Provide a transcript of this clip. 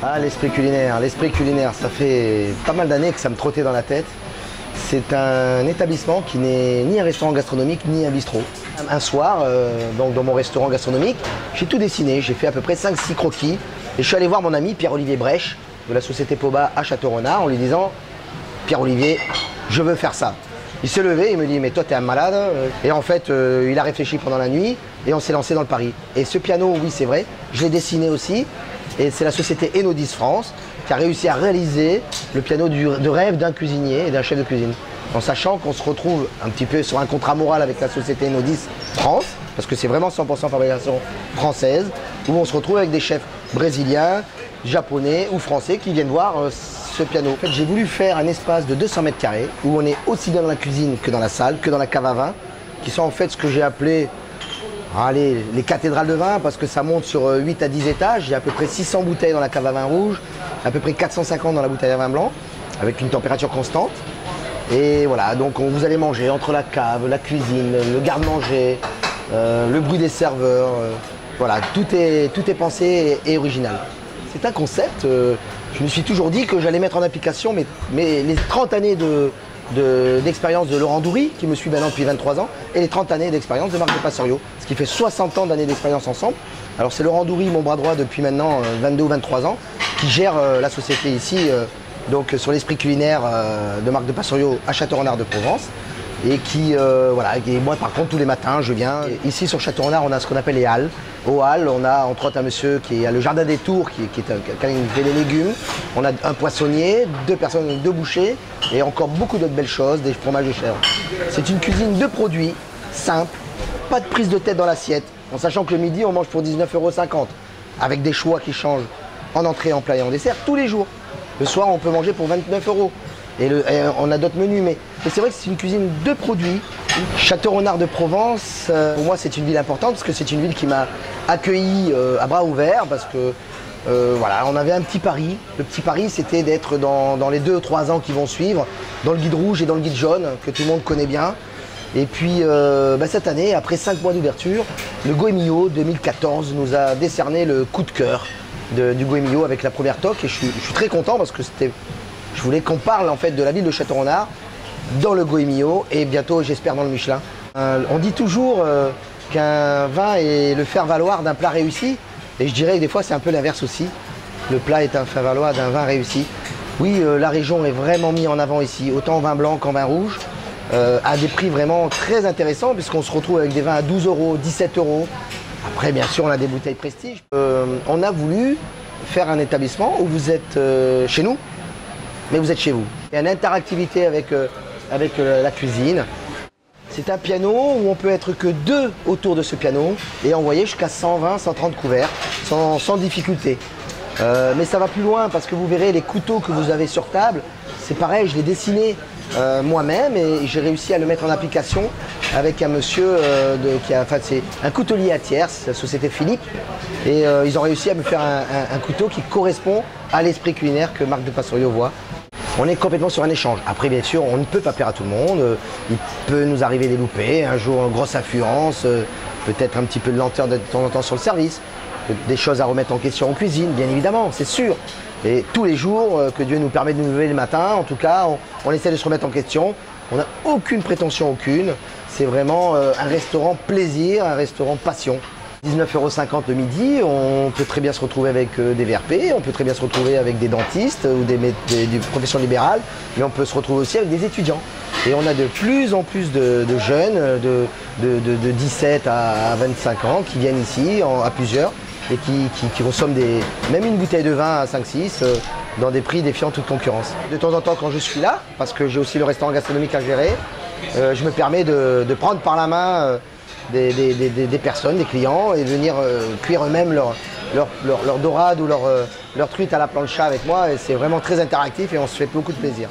Ah, l'esprit culinaire, ça fait pas mal d'années que ça me trottait dans la tête. C'est un établissement qui n'est ni un restaurant gastronomique, ni un bistrot. Un soir, donc dans mon restaurant gastronomique, j'ai tout dessiné, j'ai fait à peu près 5-6 croquis. Et je suis allé voir mon ami Pierre-Olivier Brèche, de la société Poba à Château-Renard, en lui disant « Pierre-Olivier, je veux faire ça ». Il s'est levé, il me dit « mais toi t'es un malade ». Et en fait, il a réfléchi pendant la nuit et on s'est lancé dans le pari. Et ce piano, oui c'est vrai, je l'ai dessiné aussi. Et c'est la société Enodis France qui a réussi à réaliser le piano de rêve d'un cuisinier et d'un chef de cuisine. En sachant qu'on se retrouve un petit peu sur un contrat moral avec la société Enodis France, parce que c'est vraiment 100% fabrication française, où on se retrouve avec des chefs brésiliens, japonais ou français qui viennent voir ce piano. En fait, j'ai voulu faire un espace de 200 mètres carrés où on est aussi bien dans la cuisine que dans la salle, que dans la cave à vin, qui sont en fait ce que j'ai appelé les cathédrales de vin, parce que ça monte sur 8 à 10 étages. Il y a à peu près 600 bouteilles dans la cave à vin rouge, à peu près 450 dans la bouteille à vin blanc, avec une température constante. Et voilà, donc vous allez manger entre la cave, la cuisine, le garde-manger, le bruit des serveurs. Voilà, tout est pensé et original. C'est un concept, je me suis toujours dit que j'allais mettre en application les 30 années d'expérience de Laurent Doury, qui me suit maintenant depuis 23 ans, et les 30 années d'expérience de Marc de Passorio, ce qui fait 60 ans d'années d'expérience ensemble. Alors c'est Laurent Doury, mon bras droit depuis maintenant 22 ou 23 ans, qui gère la société ici, donc sur l'esprit culinaire de Marc de Passorio à Château-Renard de Provence. Et voilà, et moi par contre tous les matins je viens. Et ici sur Château-Renard on a ce qu'on appelle les halles. Aux halles on a entre autres un monsieur qui a le jardin des Tours qui fait des légumes. On a un poissonnier, 2 bouchers et encore beaucoup d'autres belles choses, des fromages de chèvre. C'est une cuisine de produits, simple, pas de prise de tête dans l'assiette, en sachant que le midi on mange pour 19,50 € avec des choix qui changent en entrée, en plat et en dessert tous les jours. Le soir on peut manger pour 29 €. Et on a d'autres menus, mais c'est vrai que c'est une cuisine de produits. Château-Renard de Provence, pour moi c'est une ville importante parce que c'est une ville qui m'a accueilli à bras ouverts parce que voilà, on avait un petit pari. Le petit pari c'était d'être dans les 2 ou 3 ans qui vont suivre, dans le guide rouge et dans le guide jaune, que tout le monde connaît bien. Et puis cette année, après 5 mois d'ouverture, le Goemio 2014 nous a décerné le coup de cœur du Goemio avec la première toque et je suis très content parce que je voulais qu'on parle en fait de la ville de Château-Renard dans le Goemio et bientôt j'espère dans le Michelin. On dit toujours qu'un vin est le faire-valoir d'un plat réussi et je dirais que des fois c'est un peu l'inverse aussi. Le plat est un faire-valoir d'un vin réussi. Oui, la région est vraiment mise en avant ici, autant en vin blanc qu'en vin rouge, à des prix vraiment très intéressants puisqu'on se retrouve avec des vins à 12 €, 17 €. Après bien sûr on a des bouteilles prestige. On a voulu faire un établissement où vous êtes chez nous, mais vous êtes chez vous. Il y a une interactivité avec la cuisine. C'est un piano où on peut être que 2 autour de ce piano et envoyer jusqu'à 120, 130 couverts sans difficulté. Mais ça va plus loin parce que vous verrez les couteaux que vous avez sur table, c'est pareil, je l'ai dessiné moi-même et j'ai réussi à le mettre en application avec un monsieur c'est un coutelier à Thiers, la société Philippe, et ils ont réussi à me faire un couteau qui correspond à l'esprit culinaire que Marc de Passorio voit. On est complètement sur un échange. Après, bien sûr, on ne peut pas plaire à tout le monde. Il peut nous arriver des loupés, un jour une grosse affluence, peut-être un petit peu de lenteur de temps en temps sur le service, des choses à remettre en question en cuisine, bien évidemment, c'est sûr. Et tous les jours, que Dieu nous permet de nous lever le matin, en tout cas, on essaie de se remettre en question. On n'a aucune prétention, aucune. C'est vraiment un restaurant plaisir, un restaurant passion. 19,50 € le midi, on peut très bien se retrouver avec des VRP, on peut très bien se retrouver avec des dentistes ou des professions libérales, mais on peut se retrouver aussi avec des étudiants. Et on a de plus en plus de jeunes de 17 à 25 ans qui viennent ici à plusieurs et qui consomment même une bouteille de vin à 5-6 dans des prix défiant toute concurrence. De temps en temps quand je suis là, parce que j'ai aussi le restaurant gastronomique à gérer, je me permets de prendre par la main des personnes, des clients et venir cuire eux-mêmes leur dorade ou leur truite à la plancha avec moi et c'est vraiment très interactif et on se fait beaucoup de plaisir.